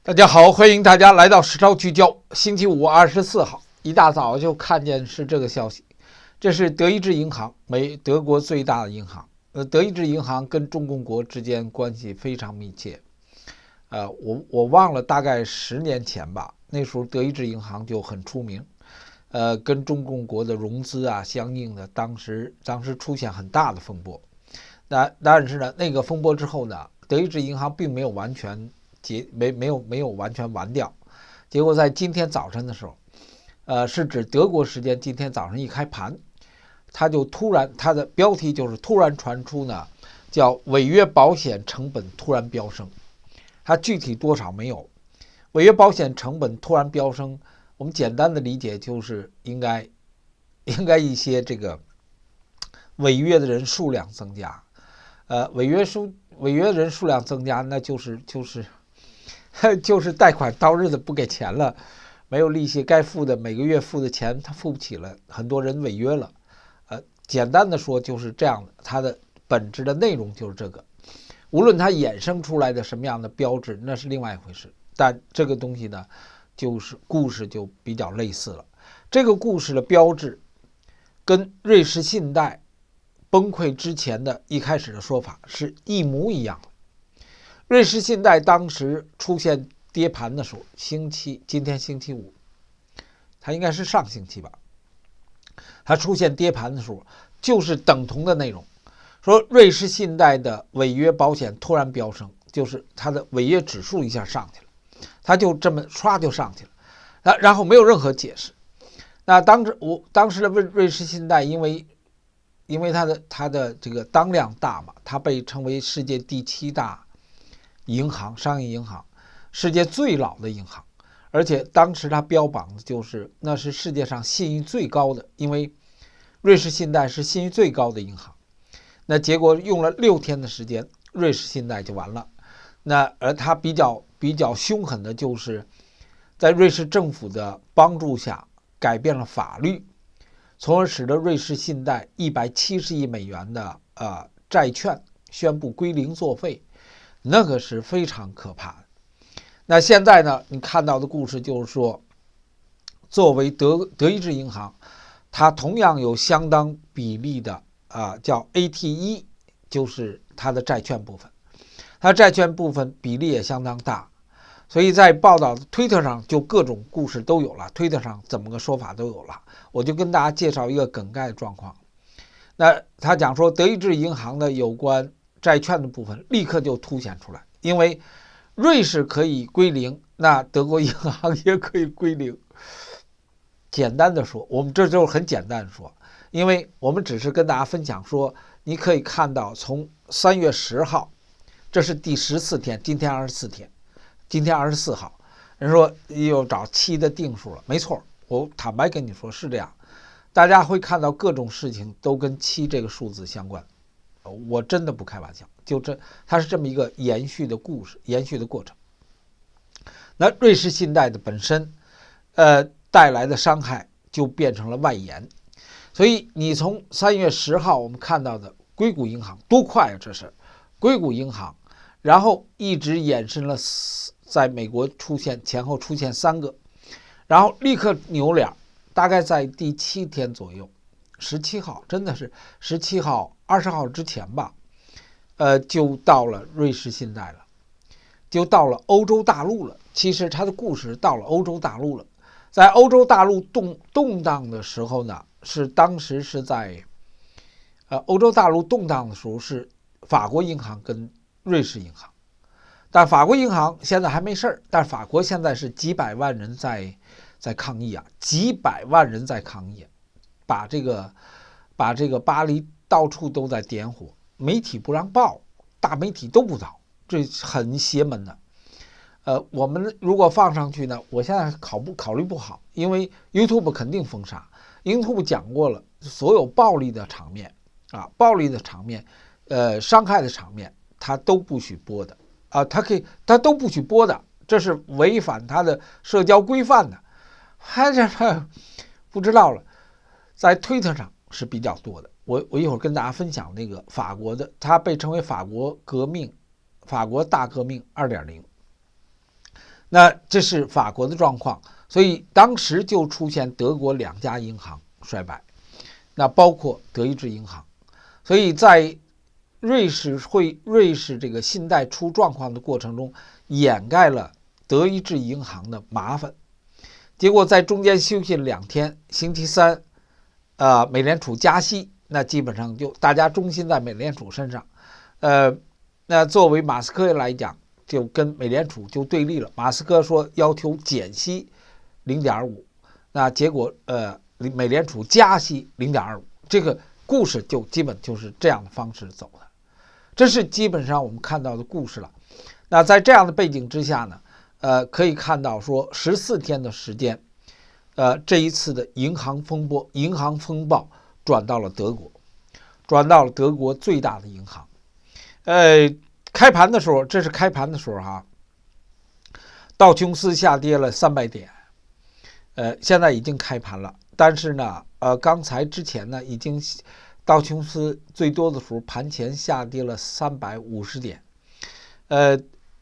大家好，欢迎大家来到实招聚焦。星期五24号一大早就看见是这个消息，这是德意志银行，德国最大的银行。德意志银行跟中共国之间关系非常密切。我忘了，大概10年前吧，那时候德意志银行就很出名。跟中共国的融资啊相应的，当时出现很大的风波。但是呢，那个风波之后呢，德意志银行并没有完全没有完全完掉。结果在今天早晨的时候，是指德国时间今天早上一开盘，它的标题就是突然传出呢，叫违约保险成本突然飙升。它具体多少没有，违约保险成本突然飙升，我们简单的理解就是应该一些这个违约的人数量增加。违约人数量增加，那就是贷款到日子不给钱了，没有利息，该付的每个月付的钱他付不起了，很多人违约了。简单的说就是这样的，它的本质的内容就是这个。无论它衍生出来的什么样的标志，那是另外一回事。但这个东西呢，就是故事就比较类似了。这个故事的标志跟瑞士信贷崩溃之前的一开始的说法是一模一样的。瑞士信贷当时出现跌盘的时候，今天星期五，它应该是上星期吧，它出现跌盘的时候就是等同的内容，说瑞士信贷的违约保险突然飙升，就是它的违约指数一下上去了，它就这么唰就上去了，然后没有任何解释。那当时的瑞士信贷因为它的这个当量大嘛，它被称为世界第7大银行，商业银行，世界最老的银行，而且当时它标榜的就是那是世界上信誉最高的，因为瑞士信贷是信誉最高的银行。那结果用了6天的时间，瑞士信贷就完了。而它比较凶狠的就是在瑞士政府的帮助下改变了法律，从而使得瑞士信贷170亿美元的债券宣布归零作废，那个是非常可怕的。那现在呢，你看到的故事就是说，作为德意志银行，它同样有相当比例的叫 AT1， 就是它的债券部分，它债券部分比例也相当大。所以在报道的推特上就各种故事都有了，推特上怎么个说法都有了。我就跟大家介绍一个梗概的状况。那他讲说德意志银行的有关债券的部分立刻就凸显出来，因为瑞士可以归零，那德国银行也可以归零。简单的说，我们这就是很简单的说，因为我们只是跟大家分享说，你可以看到从3月10号，这是第14天，今天24天。今天24号，人说又找7的定数了，没错，我坦白跟你说是这样。大家会看到各种事情都跟7这个数字相关，我真的不开玩笑，它是这么一个延续的故事，延续的过程。那瑞士信贷的本身，带来的伤害就变成了外延。所以你从3月10号我们看到的硅谷银行多快啊，这是硅谷银行，然后一直延伸了，在美国前后出现3个，然后立刻扭脸，大概在第7天左右，17号，真的是17号、20号之前吧，就到了瑞士信贷了，就到了欧洲大陆了。其实它的故事到了欧洲大陆了，在欧洲大陆动荡的时候呢，当时是在欧洲大陆动荡的时候是法国银行跟瑞士银行。但法国银行现在还没事儿，但法国现在是几百万人在抗议啊，几百万人在抗议，把这个巴黎到处都在点火，媒体不让报，大媒体都不报，这很邪门的。我们如果放上去呢，我现在考虑不好，因为 YouTube 肯定封杀。YouTube 讲过了，所有暴力的场面伤害的场面，它都不许播的。他都不许播的，这是违反他的社交规范的。还是不知道了，在推特上是比较多的。我一会儿跟大家分享那个法国的，它被称为法国大革命 2.0。那这是法国的状况，所以当时就出现德国2家银行衰败，那包括德意志银行，所以在瑞士这个信贷出状况的过程中，掩盖了德意志银行的麻烦。结果在中间休息了2天，星期三，美联储加息，那基本上就大家重心在美联储身上，那作为马斯克来讲，就跟美联储就对立了。马斯克说要求减息0.25，那结果美联储加息0.25，这个故事就基本就是这样的方式走的，这是基本上我们看到的故事了。那在这样的背景之下呢，可以看到说14天的时间，这一次的银行风暴转到了德国最大的银行。开盘的时候，这是开盘的时候哈，道琼斯下跌了300点，现在已经开盘了，但是呢，刚才之前呢，已经道琼斯最多的时候盘前下跌了350点，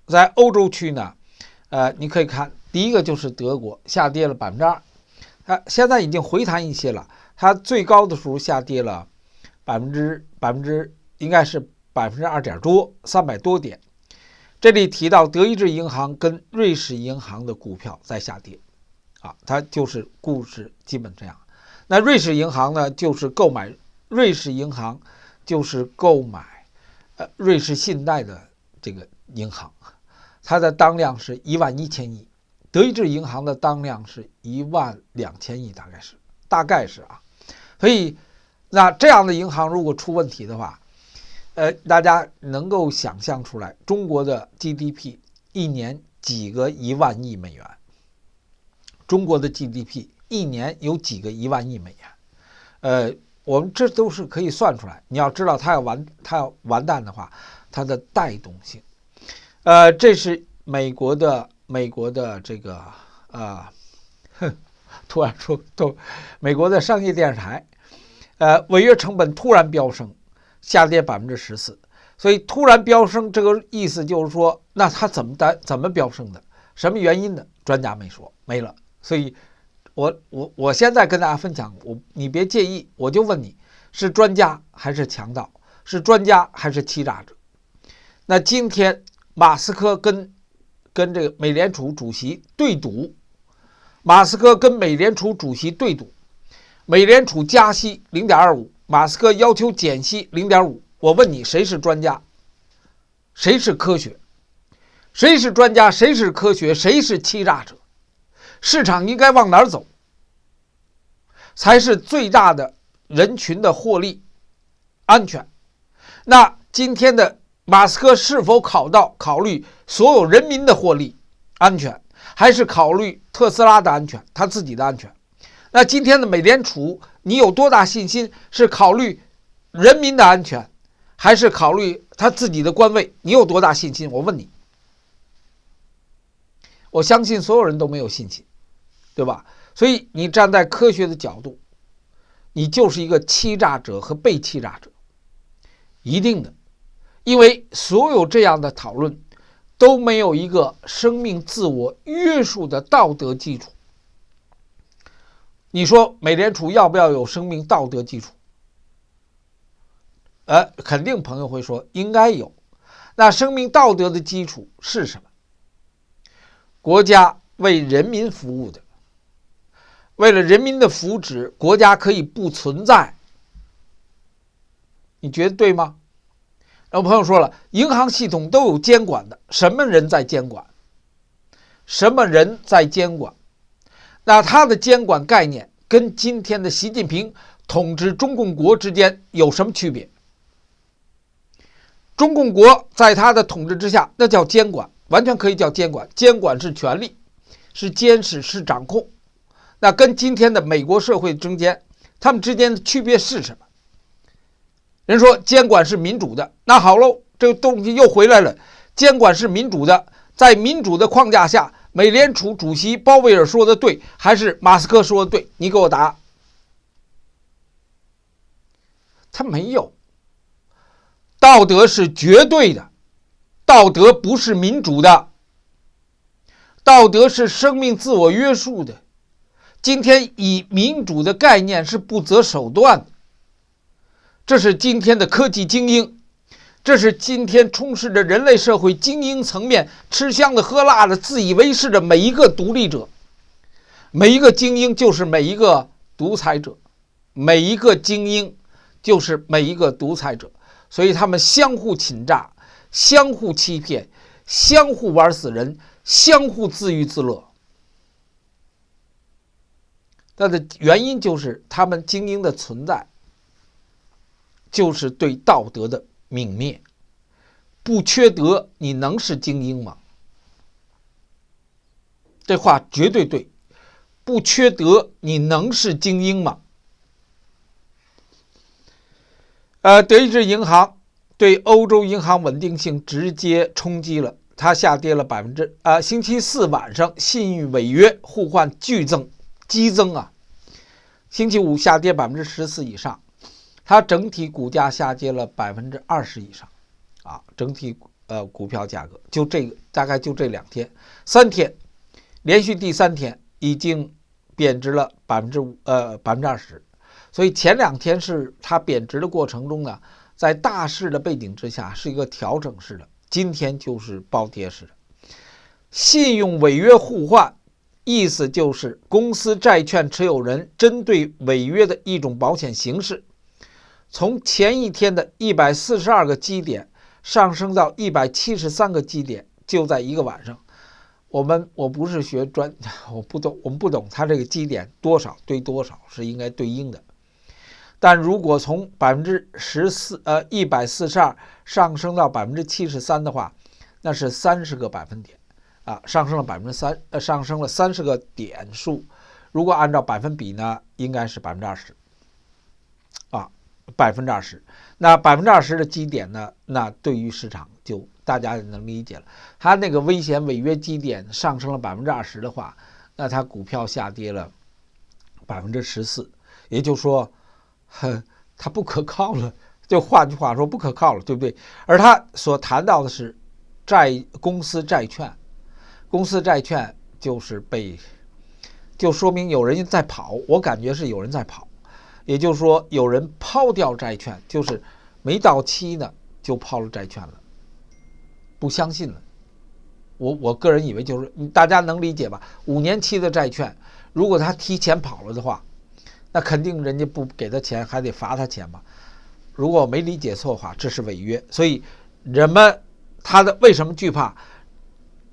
在欧洲区呢，你可以看第一个就是德国下跌了2%，它现在已经回弹一些了，它最高的时候下跌了应该是2点多，300多点。这里提到德意志银行跟瑞士银行的股票在下跌，它就是故事基本这样。那瑞士银行呢，就是购买瑞士信贷的这个银行，它的当量是11000亿，德意志银行的当量是12000亿，大概是啊。所以那这样的银行如果出问题的话，大家能够想象出来，中国的 GDP 一年几个1万亿美元，中国的 GDP 一年有几个1万亿美元，我们这都是可以算出来。你要知道，它要完蛋的话，它的带动性，这是美国的这个突然说美国的商业电视台，违约成本突然飙升，下跌14%，所以突然飙升这个意思就是说，那它怎么飙升的？什么原因的？专家没说，没了。所以我现在跟大家分享，你别介意，我就问你，是专家还是强盗？是专家还是欺诈者？那今天马斯克跟这个美联储主席对赌，美联储加息0.25，马斯克要求减息0.5。我问你，谁是专家？谁是科学？谁是专家？谁是科学？谁是欺诈者？市场应该往哪儿走，才是最大的人群的获利安全？那今天的马斯克是否考虑所有人民的获利安全，还是考虑特斯拉的安全，他自己的安全？那今天的美联储，你有多大信心是考虑人民的安全，还是考虑他自己的官位？你有多大信心？我问你，我相信所有人都没有信心，对吧？所以你站在科学的角度，你就是一个欺诈者和被欺诈者，一定的，因为所有这样的讨论都没有一个生命自我约束的道德基础。你说美联储要不要有生命道德基础？肯定朋友会说应该有。那生命道德的基础是什么？国家为人民服务的，为了人民的福祉，国家可以不存在。你觉得对吗？然后朋友说了，银行系统都有监管的，什么人在监管？那他的监管概念跟今天的习近平统治中共国之间有什么区别？中共国在他的统治之下，那叫监管，完全可以叫监管。监管是权力，是监视，是掌控。那跟今天的美国社会中间，他们之间的区别是什么？人说监管是民主的，那好喽，这个东西又回来了。监管是民主的，在民主的框架下，美联储主席鲍威尔说的对，还是马斯克说的对？你给我答。他没有。道德是绝对的，道德不是民主的，道德是生命自我约束的。今天以民主的概念是不择手段的，这是今天的科技精英，这是今天充斥着人类社会精英层面吃香的喝辣的自以为是的每一个独立者。每一个精英就是每一个独裁者，每一个精英就是每一个独裁者，所以他们相互侵诈，相互欺骗，相互玩死人，相互自娱自乐。它的原因就是他们精英的存在就是对道德的泯灭。不缺德你能是精英吗？这话绝对对。不缺德你能是精英吗？德意志银行对欧洲银行稳定性直接冲击了，它下跌了星期四晚上信誉违约互换激增啊，星期五下跌14%以上，它整体股价下跌了20%以上啊，整体股票价格就这个大概就这3天，连续第3天已经贬值了20%，所以前2天是它贬值的过程中呢，在大势的背景之下是一个调整式的，今天就是暴跌式的。信用违约互换意思就是公司债券持有人针对违约的一种保险形式，从前一天的142个基点上升到173个基点，就在一个晚上。我不是学我们不懂它这个基点多少对多少是应该对应的。但如果从142上升到73%的话，那是30个百分点啊，上升了30个点数。如果按照百分比呢，应该是20%啊，20%。那20%的基点呢，那对于市场就大家也能理解了。它那个危险违约基点上升了20%的话，那它股票下跌了14%，也就是说，它不可靠了。就换句话说，不可靠了，对不对？而他所谈到的是公司债券，公司债券就说明有人在跑，我感觉是有人在跑，也就是说有人抛掉债券，就是没到期呢就抛了债券了，不相信了。我个人以为就是大家能理解吧？5年期的债券，如果他提前跑了的话，那肯定人家不给他钱，还得罚他钱吧？如果我没理解错的话，这是违约。所以人们为什么惧怕？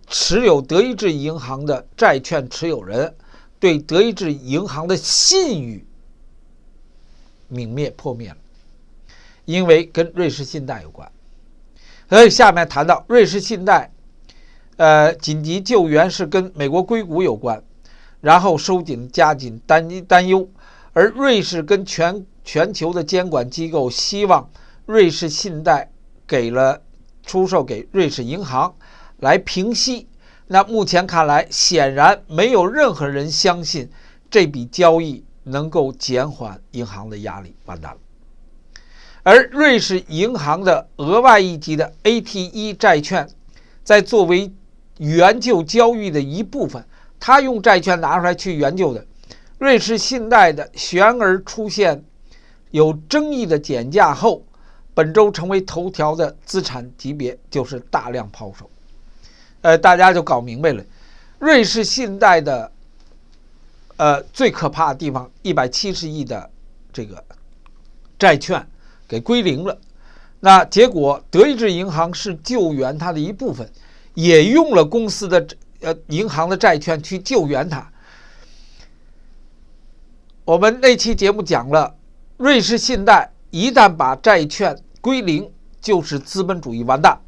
持有德意志银行的债券持有人对德意志银行的信誉破灭了，因为跟瑞士信贷有关。所以下面谈到瑞士信贷，紧急救援是跟美国硅谷有关，然后加紧担忧，而瑞士跟全球的监管机构希望瑞士信贷出售给瑞士银行来平息。那目前看来，显然没有任何人相信这笔交易能够减缓银行的压力，完蛋了。而瑞士银行的额外一级的 AT1 债券，在作为援救交易的一部分，他用债券拿出来去援救的。瑞士信贷的悬而出现有争议的减价后，本周成为头条的资产级别就是大量抛售。大家就搞明白了，瑞士信贷的最可怕的地方，170亿的这个债券给归零了。那结果德意志银行是救援它的一部分，也用了公司的银行的债券去救援它。我们那期节目讲了，瑞士信贷一旦把债券归零，就是资本主义完蛋。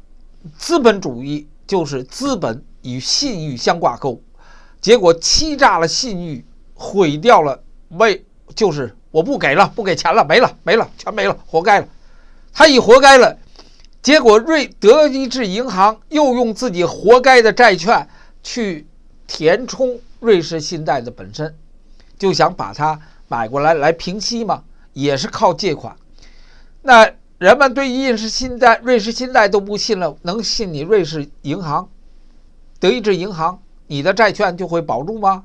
资本主义就是资本与信誉相挂钩，结果欺诈了信誉，毁掉了就是我不给钱了，没了，全没了，活该了。他一活该了，结果德意志银行又用自己活该的债券去填充瑞士信贷的本身，就想把它买过来平息嘛，也是靠借款。那人们对瑞士信贷都不信了，能信你瑞士银行、德意志银行你的债券就会保住吗？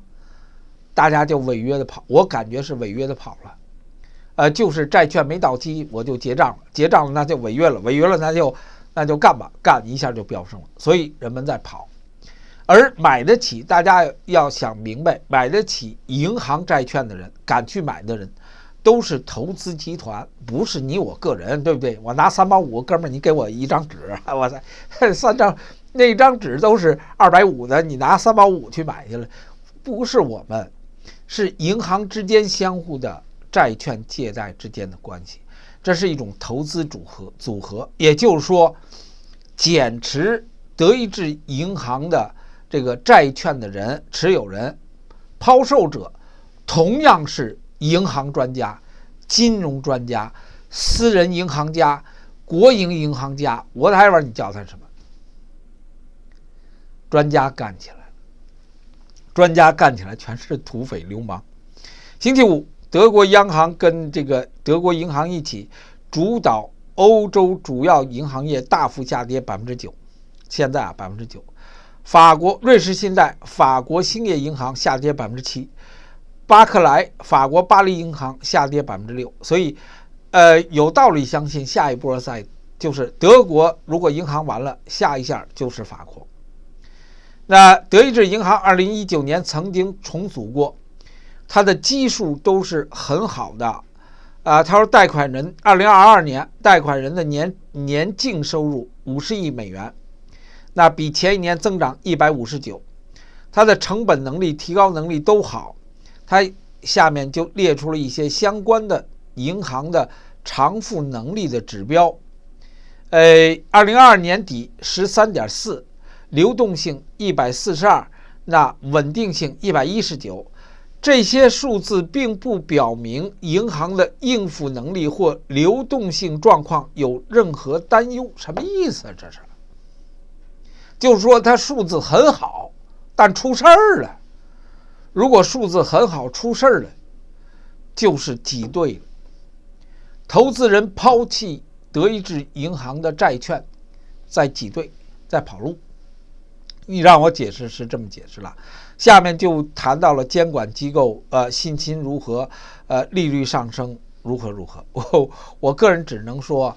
大家就违约的跑，我感觉是违约的跑了。就是债券没到期我就结账了，结账了那就违约了，违约了那就干吧，干一下就飙升了，所以人们在跑。而买得起，大家要想明白，买得起银行债券的人，敢去买的人，都是投资集团，不是你我个人，对不对？我拿3毛5，哥们儿，你给我一张纸，哇塞，3张，那张纸都是250的，你拿3毛5去买去了，不是我们，是银行之间相互的债券借贷之间的关系，这是一种投资组合，也就是说，减持德意志银行的这个债券的人、持有人、抛售者，同样是银行专家、金融专家、私人银行家、国营银行家 ，whatever 你叫他什么，专家干起来了，专家干起来全是土匪流氓。星期五，德国央行跟这个德国银行一起主导欧洲主要银行业大幅下跌9%，现在9%。法国瑞士信贷、法国兴业银行下跌7%，巴克莱、法国巴黎银行下跌6%。所以，有道理相信下一波赛就是德国，如果银行完了，下一下就是法国。那德意志银行2019年曾经重组过，它的基数都是很好的。他说贷款人2022年贷款人的年净收入50亿美元。那比前一年增长159%，它的成本能力、提高能力都好。它下面就列出了一些相关的银行的偿付能力的指标。2022年底13.4%，流动性142%，那稳定性119%。这些数字并不表明银行的应付能力或流动性状况有任何担忧。什么意思啊？这是？就是说它数字很好，但出事儿了。如果数字很好出事儿了，就是挤兑了。投资人抛弃德意志银行的债券，在挤兑，在跑路。你让我解释是这么解释了。下面就谈到了监管机构信心如何，利率上升如何。我个人只能说，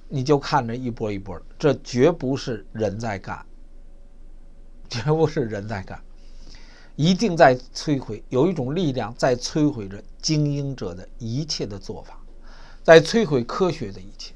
你就看着一波一波的，这绝不是人在干。绝不是人在干，一定在摧毁，有一种力量在摧毁着精英者的一切的做法，在摧毁科学的一切。